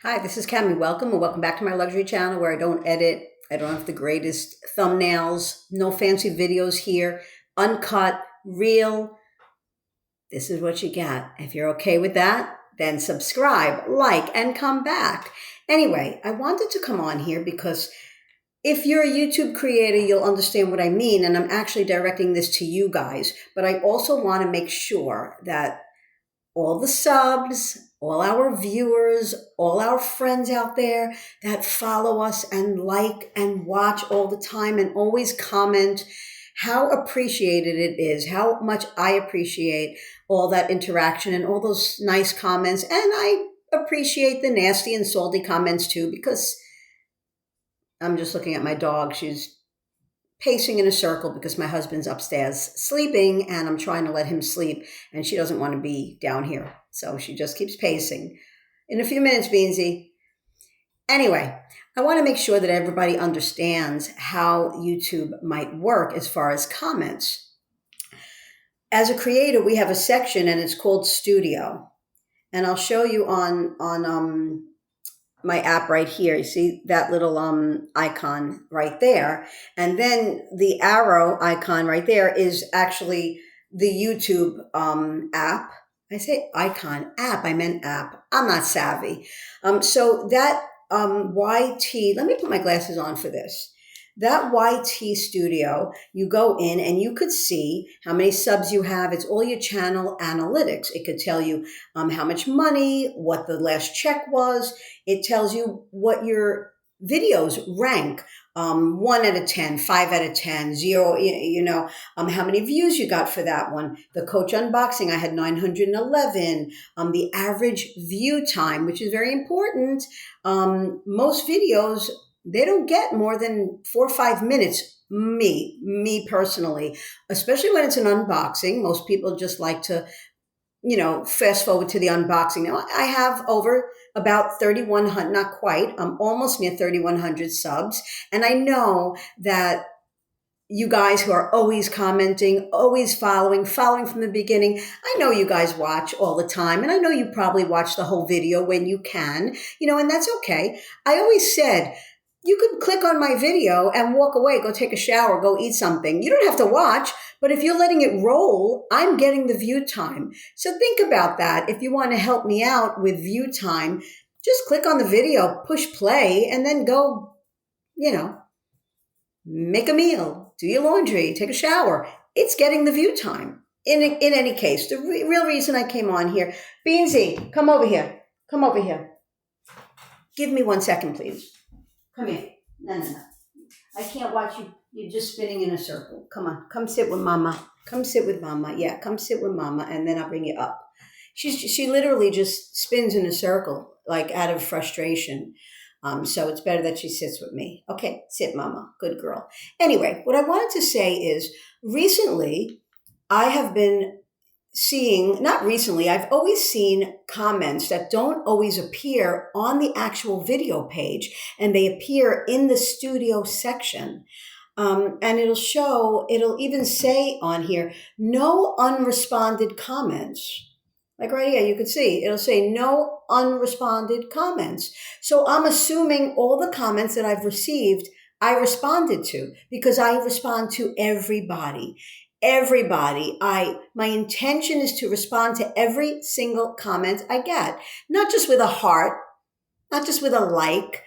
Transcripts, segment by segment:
Hi, this is Cami. Welcome and welcome back to my luxury channel where I don't edit. I don't have the greatest thumbnails, no fancy videos here, uncut, real. This is what you got. If you're okay with that, then subscribe, like, and come back. Anyway, I wanted to come on here because if you're a YouTube creator, you'll understand what I mean, and I'm actually directing this to you guys. But I also want to make sure that all the subs, all our viewers, all our friends out there that follow us and like and watch all the time and always comment how appreciated it is, how much I appreciate all that interaction and all those nice comments. And I appreciate the nasty and salty comments too, because I'm just looking at my dog. She's pacing in a circle because my husband's upstairs sleeping and I'm trying to let him sleep and she doesn't want to be down here. So she just keeps pacing. In a few minutes, Beansy. Anyway, I want to make sure that everybody understands how YouTube might work as far as comments. As a creator, we have a section and it's called Studio. And I'll show you on my app right here. You see that little icon right there. And then the arrow icon right there is actually the YouTube app. I say icon, app, I meant app. I'm not savvy. So that YT, let me put my glasses on for this. That YT Studio, you go in and you could see how many subs you have. It's all your channel analytics. It could tell you how much money, what the last check was. It tells you what your videos rank. 1 out of 10, 5 out of 10, 0, how many views you got for that one. The coach unboxing, I had 911. The average view time, which is very important. Most videos, they don't get more than 4 or 5 minutes. Me personally, especially when it's an unboxing. Most people just like to, fast forward to the unboxing. Now I have over about 3,100, not quite. I'm almost near 3,100 subs. And I know that you guys who are always commenting, always following from the beginning. I know you guys watch all the time, and I know you probably watch the whole video when you can, and that's okay. I always said, you could click on my video and walk away, go take a shower, go eat something. You don't have to watch, but if you're letting it roll, I'm getting the view time. So think about that. If you want to help me out with view time, just click on the video, push play, and then go, make a meal, do your laundry, take a shower. It's getting the view time. In any case, the real reason I came on here, Beansy, come over here. Come over here. Give me 1 second, please. Come here. No. I can't watch you. You're just spinning in a circle. Come on. Come sit with Mama. Come sit with Mama. Yeah, come sit with Mama, and then I'll bring you up. She literally just spins in a circle, like out of frustration. So it's better that she sits with me. Okay, sit, Mama. Good girl. Anyway, what I wanted to say is recently I have been not recently, I've always seen comments that don't always appear on the actual video page, and they appear in the studio section. And it'll even say on here, no unresponded comments. Like right here, you can see, it'll say no unresponded comments. So I'm assuming all the comments that I've received, I responded to, because I respond to everybody. My intention is to respond to every single comment I get, not just with a heart, not just with a like.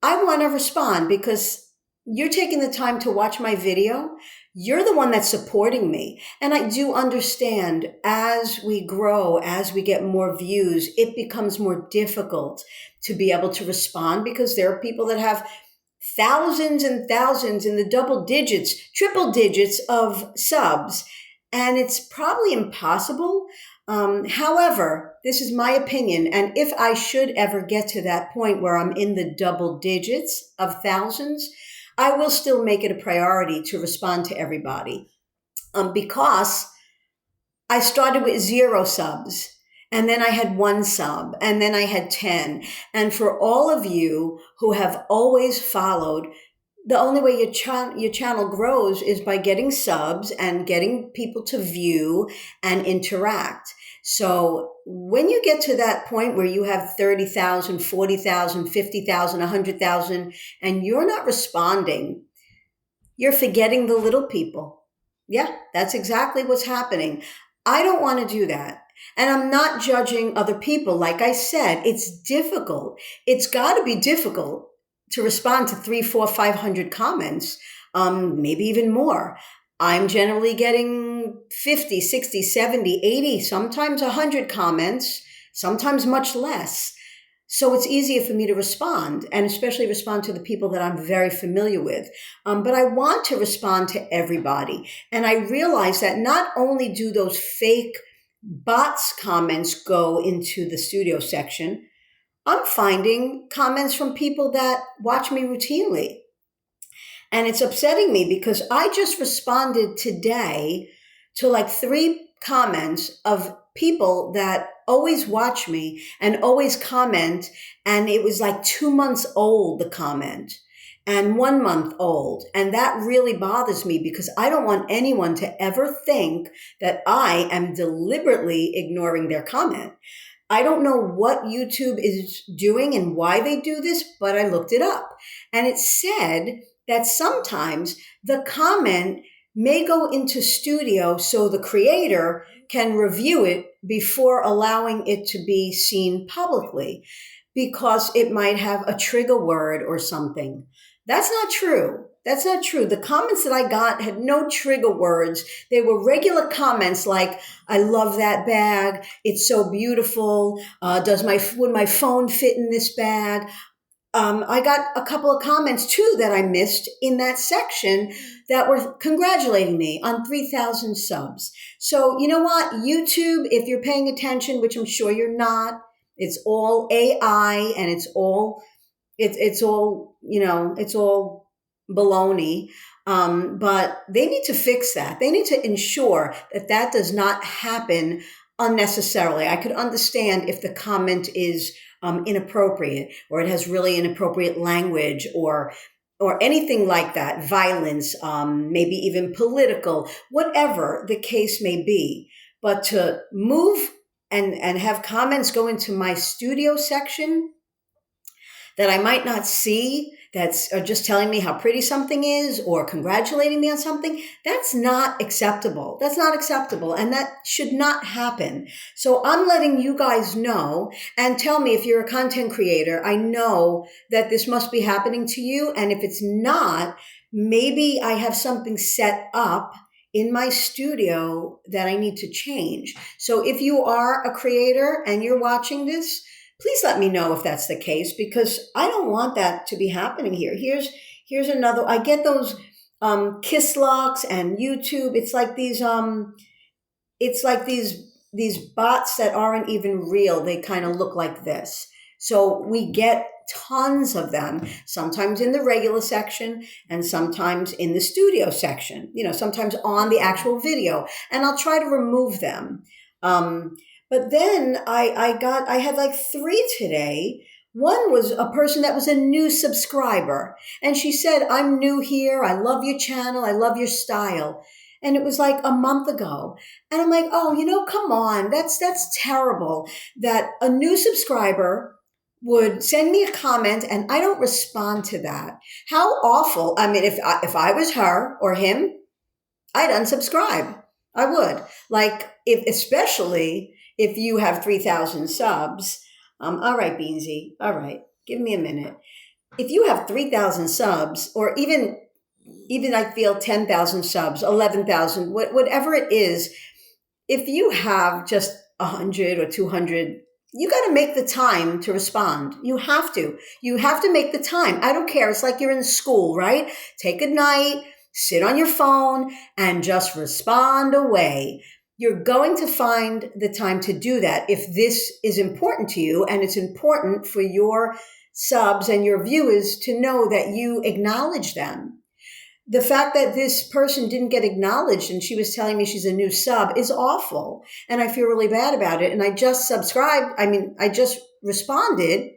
I want to respond because you're taking the time to watch my video. You're the one that's supporting me. And I do understand as we grow, as we get more views, it becomes more difficult to be able to respond because there are people that have thousands and thousands in the double digits, triple digits of subs. And it's probably impossible. However, this is my opinion. And if I should ever get to that point where I'm in the double digits of thousands, I will still make it a priority to respond to everybody. Because I started with 0 subs. And then I had 1 sub, and then I had 10. And for all of you who have always followed, the only way your channel grows is by getting subs and getting people to view and interact. So when you get to that point where you have 30,000, 40,000, 50,000, 100,000, and you're not responding, you're forgetting the little people. Yeah, that's exactly what's happening. I don't want to do that. And I'm not judging other people. Like I said, it's difficult. It's got to be difficult to respond to 3, 4, 500 comments, maybe even more. I'm generally getting 50, 60, 70, 80, sometimes 100 comments, sometimes much less. So it's easier for me to respond, and especially respond to the people that I'm very familiar with. But I want to respond to everybody. And I realize that not only do those fake bots comments go into the studio section, I'm finding comments from people that watch me routinely. And it's upsetting me because I just responded today to like 3 comments of people that always watch me and always comment. And it was like 2 months old, the comment, and 1 month old. And that really bothers me because I don't want anyone to ever think that I am deliberately ignoring their comment. I don't know what YouTube is doing and why they do this, but I looked it up. And it said that sometimes the comment may go into studio so the creator can review it before allowing it to be seen publicly because it might have a trigger word or something. That's not true. That's not true. The comments that I got had no trigger words. They were regular comments like, I love that bag. It's so beautiful. Would my phone fit in this bag? I got a couple of comments too that I missed in that section that were congratulating me on 3,000 subs. So you know what? YouTube, if you're paying attention, which I'm sure you're not, it's all AI and it's all, it's all baloney. But they need to fix that. They need to ensure that that does not happen unnecessarily. I could understand if the comment is inappropriate, or it has really inappropriate language, or anything like that, violence, maybe even political, whatever the case may be. But to move and have comments go into my studio section that I might not see, that's just telling me how pretty something is or congratulating me on something, that's not acceptable. That's not acceptable. And that should not happen. So I'm letting you guys know, and tell me if you're a content creator. I know that this must be happening to you. And if it's not, maybe I have something set up in my studio that I need to change. So if you are a creator and you're watching this, please let me know if that's the case, because I don't want that to be happening here. Here's another. I get those kiss locks and YouTube. It's like these bots that aren't even real. They kind of look like this. So we get tons of them, sometimes in the regular section and sometimes in the studio section, sometimes on the actual video. And I'll try to remove them. But then I had like 3 today. One was a person that was a new subscriber. And she said, I'm new here. I love your channel. I love your style. And it was like a month ago. And I'm like, oh, come on. That's terrible that a new subscriber would send me a comment and I don't respond to that. How awful. I mean, if I was her or him, I'd unsubscribe. I would. Like, especially if you have 3,000 subs. All right, Beansy. All right. Give me a minute. If you have 3,000 subs, or even I feel 10,000 subs, 11,000, whatever it is, if you have just 100 or 200, you got to make the time to respond. You have to. You have to make the time. I don't care. It's like you're in school, right? Take a night, sit on your phone, and just respond away. You're going to find the time to do that if this is important to you, and it's important for your subs and your viewers to know that you acknowledge them. The fact that this person didn't get acknowledged and she was telling me she's a new sub is awful. And I feel really bad about it. And I just I just responded,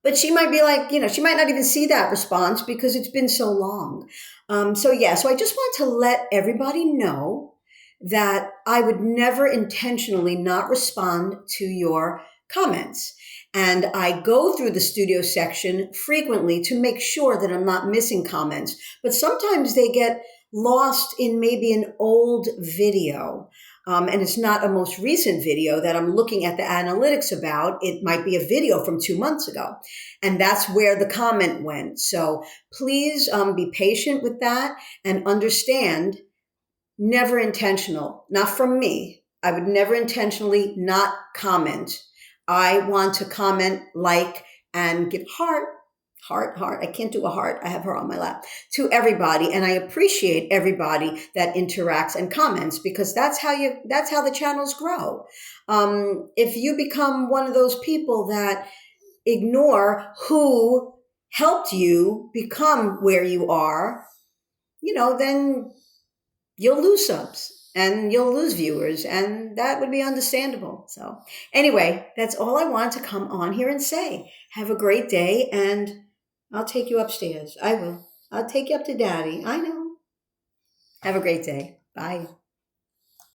but she might be like, she might not even see that response because it's been so long. So I just want to let everybody know that I would never intentionally not respond to your comments. And I go through the studio section frequently to make sure that I'm not missing comments. But sometimes they get lost in maybe an old video. And it's not a most recent video that I'm looking at the analytics about. It might be a video from 2 months ago. And that's where the comment went. So please be patient with that and understand, never intentional, not from me. I would never intentionally not comment. I want to comment, like, and give heart. I can't do a heart. I have her on my lap, to everybody. And I appreciate everybody that interacts and comments, because that's how the channels grow. If you become one of those people that ignore who helped you become where you are, then you'll lose subs and you'll lose viewers, and that would be understandable. So anyway, that's all I wanted to come on here and say. Have a great day, and I'll take you upstairs. I will. I'll take you up to daddy. I know. Have a great day. Bye.